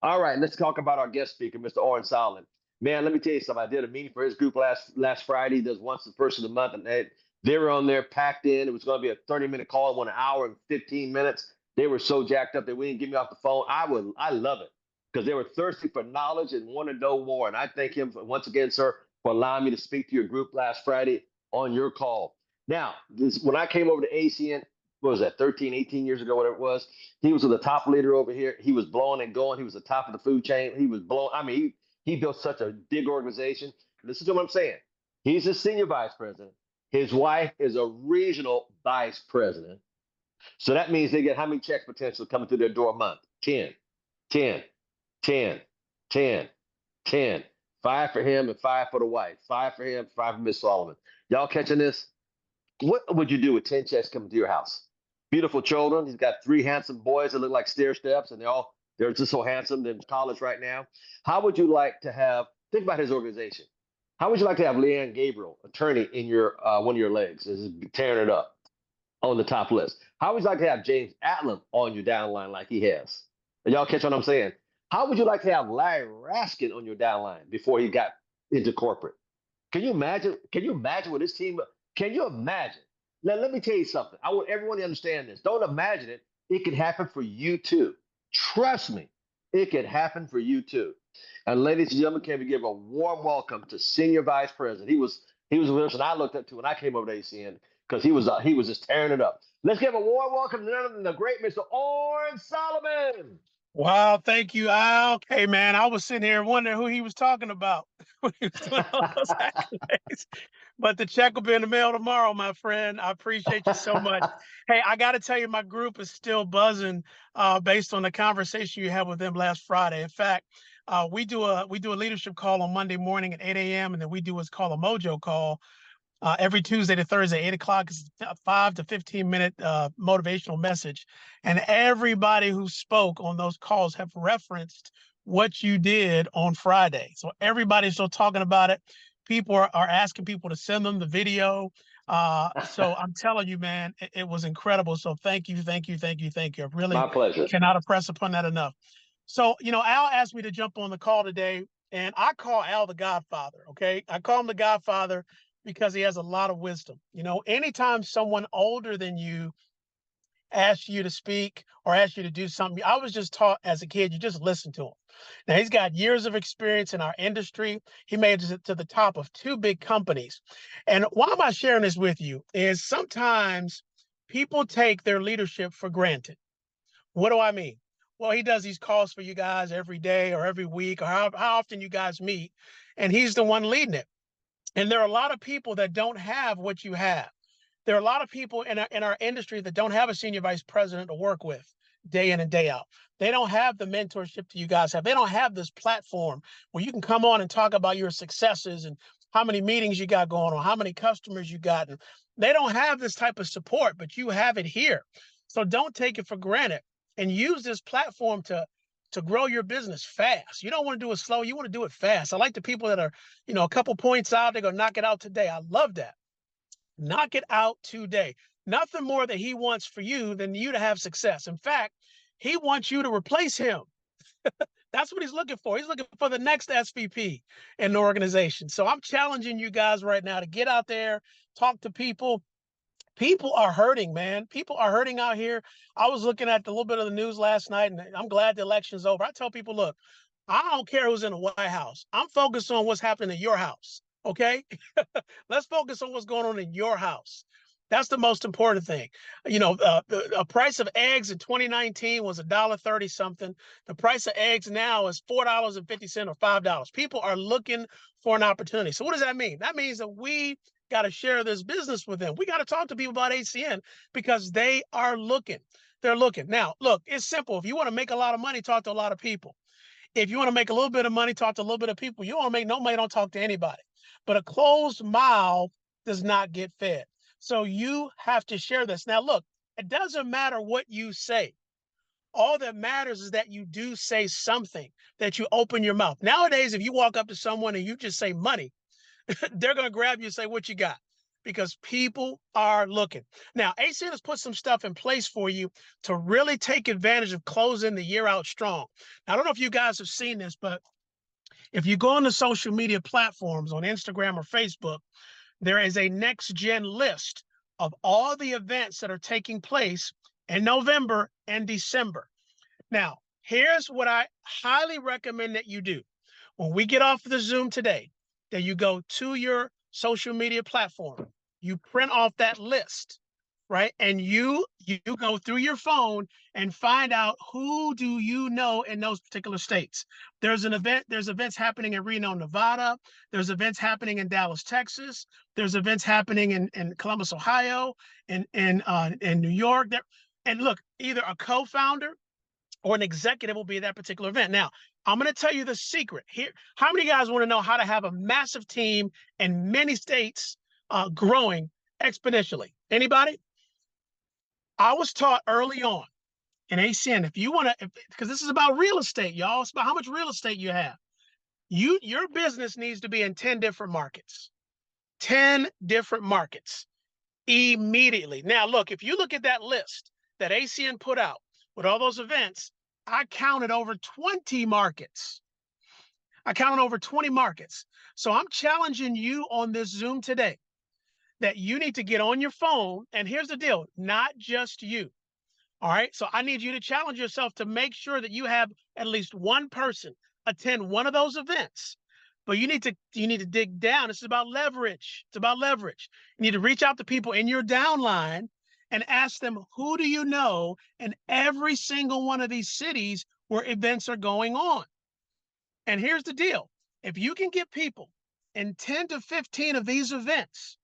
All right, let's talk about our guest speaker, Mr. Orin Solid. Man, let me tell you something. I did a meeting for his group last Friday. He does once the first of the month, and they were on there packed in. It was going to be a 30-minute call. It went an hour and 15 minutes. They were so jacked up they wouldn't get me off the phone. I love it because they were thirsty for knowledge and want to know more. And I thank him once again, sir, for allowing me to speak to your group last Friday on your call. Now, when I came over to ACN, what was that, 13, 18 years ago, whatever it was, he was the top leader over here. He was blowing and going. He was the top of the food chain. He was blowing. I mean, he built such a big organization. Listen to what I'm saying. He's a senior vice president. His wife is a regional vice president. So that means they get how many checks potentially coming through their door a month? 10, 10, 10, 10, 10. Five for him and five for the wife. Five for him, five for Miss Solomon. Y'all catching this? What would you do with 10 checks coming to your house? Beautiful children. He's got three handsome boys that look like stair steps, and they're just so handsome. They're in college right now. How would you like to have? Think about his organization. How would you like to have Leanne Gabriel, attorney, in your one of your legs, is tearing it up on the top list? How would you like to have James Atlam on your downline like he has? Are y'all catch what I'm saying? How would you like to have Larry Raskin on your downline before he got into corporate? Can you imagine? Can you imagine what his team? Can you imagine? Now, let me tell you something. I want everyone to understand this. Don't imagine it. It can happen for you too. Trust me, it can happen for you too. And ladies and gentlemen, can we give a warm welcome to Senior Vice President? He was with us, and I looked up to when I came over to ACN because he was just tearing it up. Let's give a warm welcome to none other than the great Mr. Orin Solomon. Wow, thank you, Al. Hey, man, I was sitting here wondering who he was talking about when he was doing all those accolades. But the check will be in the mail tomorrow, my friend. I appreciate you so much. Hey, I got to tell you, my group is still buzzing based on the conversation you had with them last Friday. In fact, we do a leadership call on Monday morning at 8 a.m. and then we do what's called a mojo call every Tuesday to Thursday, 8 o'clock is a 5 to 15-minute motivational message. And everybody who spoke on those calls have referenced what you did on Friday. So everybody's still talking about it. People are asking people to send them the video. So I'm telling you, man, it was incredible. So thank you, thank you, thank you, thank you. I really My pleasure. cannot impress upon that enough. So, Al asked me to jump on the call today, and I call Al the Godfather, okay? I call him the Godfather because he has a lot of wisdom. Anytime someone older than you asks you to speak or asks you to do something, I was just taught as a kid, you just listen to him. Now, he's got years of experience in our industry. He made it to the top of two big companies. And why am I sharing this with you is sometimes people take their leadership for granted. What do I mean? Well, he does these calls for you guys every day or every week or how often you guys meet, and he's the one leading it. And there are a lot of people that don't have what you have. There are a lot of people in our industry that don't have a senior vice president to work with day in and day out. They don't have the mentorship that you guys have. They don't have this platform where you can come on and talk about your successes and how many meetings you got going on, how many customers you got. And they don't have this type of support, but you have it here. So don't take it for granted and use this platform to grow your business fast. You don't want to do it slow. You want to do it fast. I like the people that are, a couple points out, they're going to knock it out today. I love that. Knock it out today. Nothing more that he wants for you than you to have success. In fact, he wants you to replace him. That's what he's looking for. He's looking for the next SVP in the organization. So I'm challenging you guys right now to get out there, talk to people. People are hurting, man. People are hurting out here. I was looking at a little bit of the news last night, and I'm glad the election's over. I tell people, look, I don't care who's in the White House. I'm focused on what's happening in your house, okay? Let's focus on what's going on in your house. That's the most important thing. The price of eggs in 2019 was $1.30 something. The price of eggs now is $4.50 or $5. People are looking for an opportunity. So what does that mean? That means that we got to share this business with them. We got to talk to people about ACN because they are looking. They're looking. Now, look, it's simple. If you want to make a lot of money, talk to a lot of people. If you want to make a little bit of money, talk to a little bit of people. You want to make no money, don't talk to anybody. But a closed mouth does not get fed. So you have to share this. Now, look, it doesn't matter what you say. All that matters is that you do say something, that you open your mouth. Nowadays, if you walk up to someone and you just say money, they're going to grab you and say, what you got? because people are looking. Now, ACN has put some stuff in place for you to really take advantage of closing the year out strong. Now, I don't know if you guys have seen this, but if you go on the social media platforms on Instagram or Facebook, there is a next gen list of all the events that are taking place in November and December. Now, here's what I highly recommend that you do. When we get off the Zoom today, that you go to your social media platform, you print off that list, right? And you go through your phone and find out who do you know in those particular states. There's events happening in Reno, Nevada. There's events happening in Dallas, Texas. There's events happening in Columbus, Ohio, in New York. There, and look, either a co-founder or an executive will be at that particular event. Now, I'm going to tell you the secret here. How many guys want to know how to have a massive team in many states growing exponentially? Anybody? I was taught early on in ACN, if you want to, because this is about real estate, y'all. It's about how much real estate you have. Your business needs to be in 10 different markets. 10 different markets immediately. Now, look, if you look at that list that ACN put out with all those events, I counted over 20 markets. I counted over 20 markets. So I'm challenging you on this Zoom today that you need to get on your phone. And here's the deal, not just you. All right. So I need you to challenge yourself to make sure that you have at least one person attend one of those events. But you need to dig down. This is about leverage. It's about leverage. You need to reach out to people in your downline and ask them, who do you know in every single one of these cities where events are going on? And here's the deal. If you can get people in 10 to 15 of these events,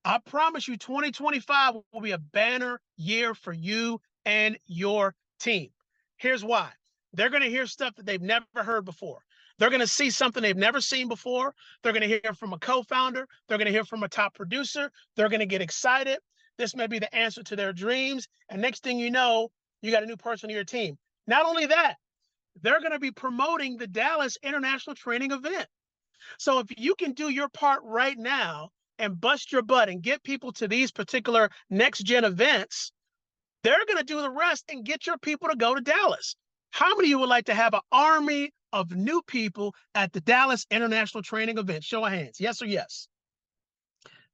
I promise you 2025 will be a banner year for you and your team. Here's why. They're going to hear stuff that they've never heard before. They're going to see something they've never seen before. They're going to hear from a co-founder. They're going to hear from a top producer. They're going to get excited. This may be the answer to their dreams. And next thing you know, you got a new person on your team. Not only that, they're going to be promoting the Dallas International Training Event. So if you can do your part right now and bust your butt and get people to these particular next gen events, they're going to do the rest and get your people to go to Dallas. How many of you would like to have an army of new people at the Dallas International Training Event? Show of hands. Yes or yes?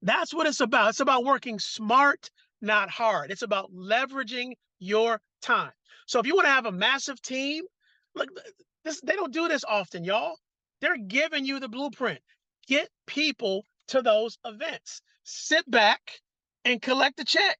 That's what it's about. It's about working smart, not hard. It's about leveraging your time. So if you want to have a massive team, look, they don't do this often, y'all. They're giving you the blueprint. Get people to those events. Sit back and collect a check.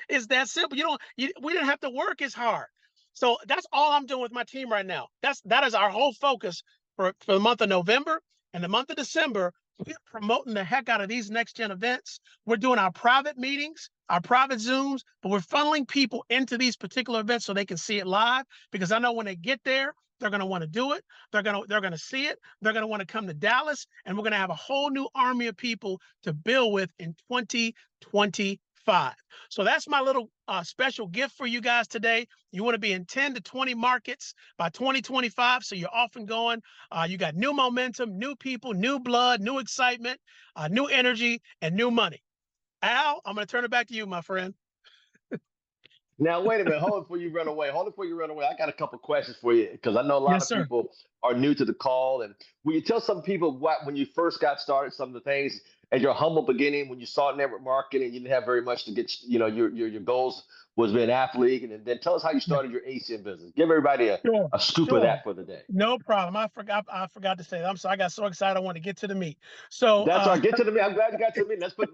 It's that simple. We didn't have to work as hard. So that's all I'm doing with my team right now. That is our whole focus for the month of November and the month of December. We're promoting the heck out of these next gen events. We're doing our private meetings, our private Zooms, but we're funneling people into these particular events so they can see it live, because I know when they get there, they're going to want to do it. They're going to see it. They're going to want to come to Dallas, and we're going to have a whole new army of people to build with in 2025. So that's my little special gift for you guys today. You want to be in 10 to 20 markets by 2025. So you're off and going. You got new momentum, new people, new blood, new excitement, new energy, and new money. Al, I'm going to turn it back to you, my friend. Now, wait a minute. Hold it before you run away. Hold it before you run away. I got a couple questions for you because I know a lot Yes, of sir. people are new to the call. And will you tell some people what, when you first got started, some of the things at your humble beginning, when you saw network marketing, you didn't have very much to get, your goals was being an athlete. And then tell us how you Yeah. started your ACN business. Give everybody Sure. a scoop of Sure. that for the day. No problem. I forgot to say that. I'm sorry. I got so excited. I want to get to the meat. So, That's all right. Get to the meat. I'm glad you got to the meat. Let's put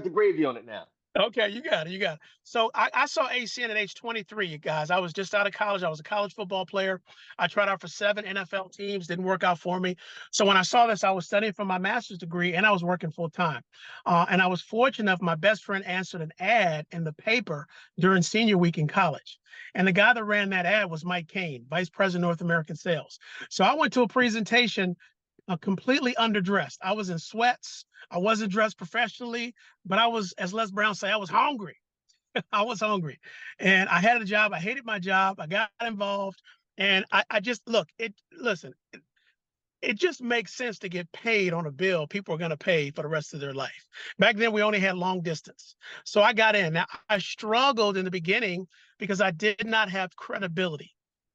the gravy on it now. okay, you got it. You got it. So I saw ACN at age 23, you guys. I was just out of college. I was a college football player. I tried out for 7 NFL teams, didn't work out for me. So when I saw this, I was studying for my master's degree and I was working full time. And I was fortunate enough, my best friend answered an ad in the paper during senior week in college. And the guy that ran that ad was Mike Kane, Vice President, North American Sales. So I went to a presentation completely underdressed. I was in sweats. I wasn't dressed professionally, but I was, as Les Brown say, I was hungry. I was hungry, and I had a job. I hated my job. I got involved, and I just listen. it just makes sense to get paid on a bill people are going to pay for the rest of their life. Back then, we only had long distance. So I got in. Now, I struggled in the beginning because I did not have credibility.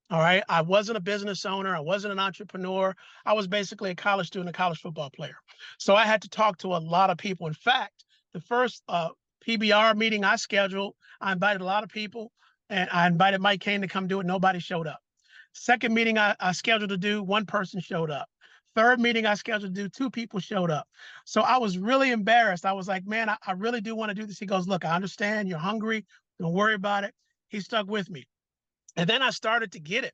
All right. I wasn't a business owner. I wasn't an entrepreneur. I was basically a college student, a college football player. So I had to talk to a lot of people. In fact, the first PBR meeting I scheduled, I invited a lot of people, and I invited Mike Kane to come do it. Nobody showed up. Second meeting I scheduled to do, one person showed up. Third meeting I scheduled to do, two people showed up. So I was really embarrassed. I was like, man, I really do want to do this. He goes, look, I understand you're hungry. Don't worry about it. He stuck with me. And then I started to get it.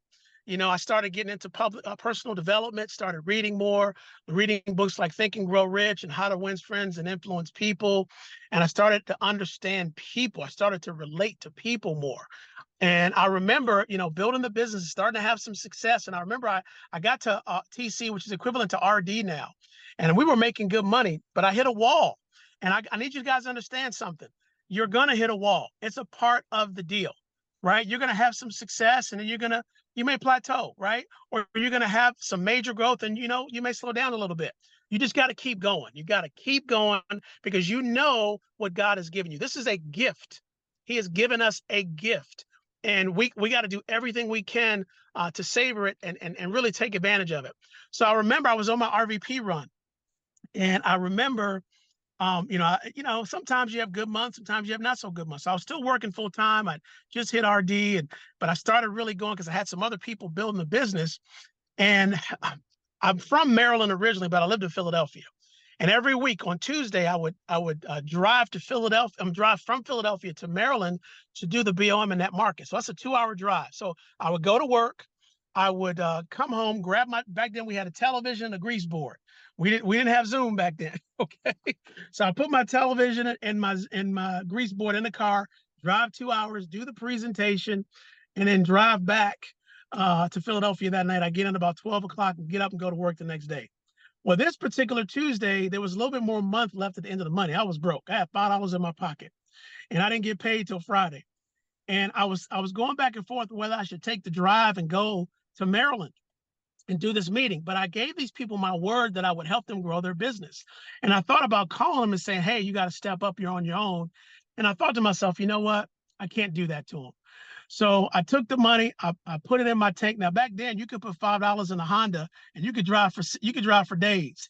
I started getting into public personal development, started reading more, reading books like Think and Grow Rich and How to Win Friends and Influence People. And I started to understand people. I started to relate to people more. And I remember, building the business, starting to have some success. And I remember I got to TC, which is equivalent to RD now. And we were making good money, but I hit a wall. And I need you guys to understand something. You're going to hit a wall. It's a part of the deal, right? You're going to have some success, and then you may plateau, right? Or you're going to have some major growth, and, you may slow down a little bit. You just got to keep going. You got to keep going because you know what God has given you. This is a gift. He has given us a gift. And we got to do everything we can to savor it and really take advantage of it. So I remember I was on my RVP run, and I remember, sometimes you have good months, sometimes you have not so good months. So I was still working full time. I just hit RD, but I started really going because I had some other people building the business. And I'm from Maryland originally, but I lived in Philadelphia. And every week on Tuesday, I would drive to Philadelphia. Drive from Philadelphia to Maryland to do the BOM in that market. So that's a 2-hour drive. So I would go to work. I would come home, back then we had a television, a grease board. We didn't have Zoom back then. Okay. So I put my television and my grease board in the car, drive 2 hours, do the presentation, and then drive back to Philadelphia that night. I get in about 12 o'clock and get up and go to work the next day. Well, this particular Tuesday, there was a little bit more month left at the end of the money. I was broke. I had $5 in my pocket, and I didn't get paid till Friday. And I was going back and forth whether I should take the drive and go to Maryland and do this meeting. But I gave these people my word that I would help them grow their business. And I thought about calling them and saying, hey, you got to step up. You're on your own. And I thought to myself, you know what? I can't do that to them. So I took the money, I put it in my tank. Now back then you could put $5 in a Honda and you could drive for days.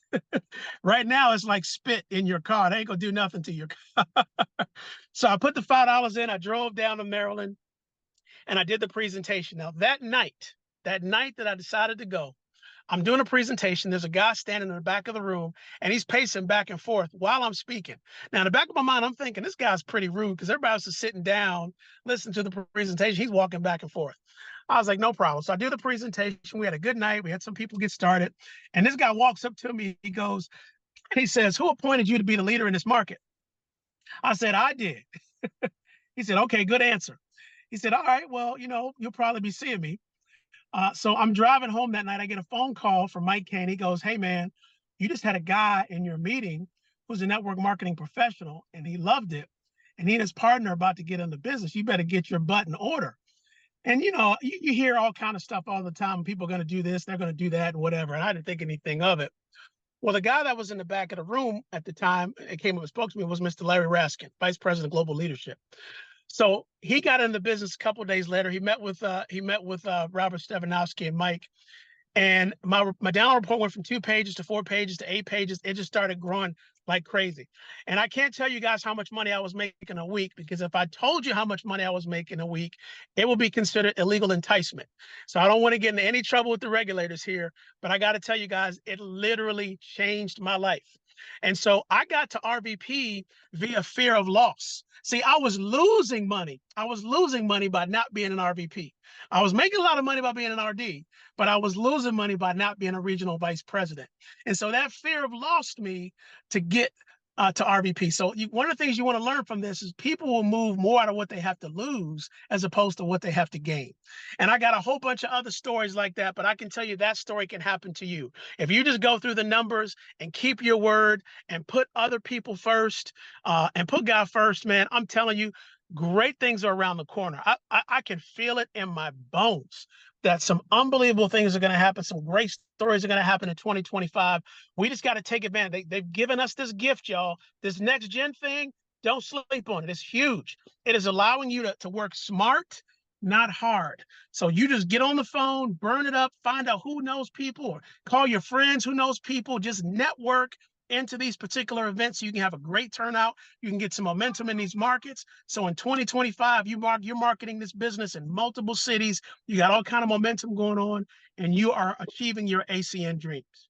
Right now it's like spit in your car. It ain't gonna do nothing to your car. So I put the $5 in, I drove down to Maryland, and I did the presentation. Now that night that I decided to go, I'm doing a presentation. There's a guy standing in the back of the room, and he's pacing back and forth while I'm speaking. Now, in the back of my mind, I'm thinking this guy's pretty rude because everybody else is sitting down, listening to the presentation. He's walking back and forth. I was like, no problem. So I do the presentation. We had a good night. We had some people get started. And this guy walks up to me. He says, who appointed you to be the leader in this market? I said, I did. He said, okay, good answer. He said, all right, well, you'll probably be seeing me. So I'm driving home that night. I get a phone call from Mike Kane. He goes, hey, man, you just had a guy in your meeting who's a network marketing professional, and he loved it. And he and his partner are about to get into business. You better get your butt in order. And, you hear all kind of stuff all the time. People are going to do this, they're going to do that, and whatever. And I didn't think anything of it. Well, the guy that was in the back of the room at the time, it came up and spoke to me, was Mr. Larry Raskin, Vice President of Global Leadership. So he got into business a couple of days later. He met with Robert Stefanowski and Mike, and my download report went from 2 pages to 4 pages to 8 pages. It just started growing like crazy. And I can't tell you guys how much money I was making a week, because if I told you how much money I was making a week, it would be considered illegal enticement. So I don't want to get into any trouble with the regulators here, but I got to tell you guys, it literally changed my life. And so I got to RVP via fear of loss. See, I was losing money. I was losing money by not being an RVP. I was making a lot of money by being an RD, but I was losing money by not being a regional vice president. And so that fear of lost me to get to RVP. So one of the things you want to learn from this is people will move more out of what they have to lose as opposed to what they have to gain. And I got a whole bunch of other stories like that, but I can tell you that story can happen to you. If you just go through the numbers and keep your word and put other people first and put God first, man, I'm telling you, Great things are around the corner. I can feel it in my bones that some unbelievable things are going to happen. Some great stories are going to happen in 2025. We just got to take advantage. They've given us this gift, y'all. This next gen thing, don't sleep on it. It's huge. It is allowing you to work smart, not hard. So you just get on the phone, burn it up, find out who knows people, or call your friends who knows people, just network into these particular events so you can have a great turnout. You can get some momentum in these markets. So in 2025, you're marketing this business in multiple cities. You got all kind of momentum going on, and you are achieving your ACN dreams.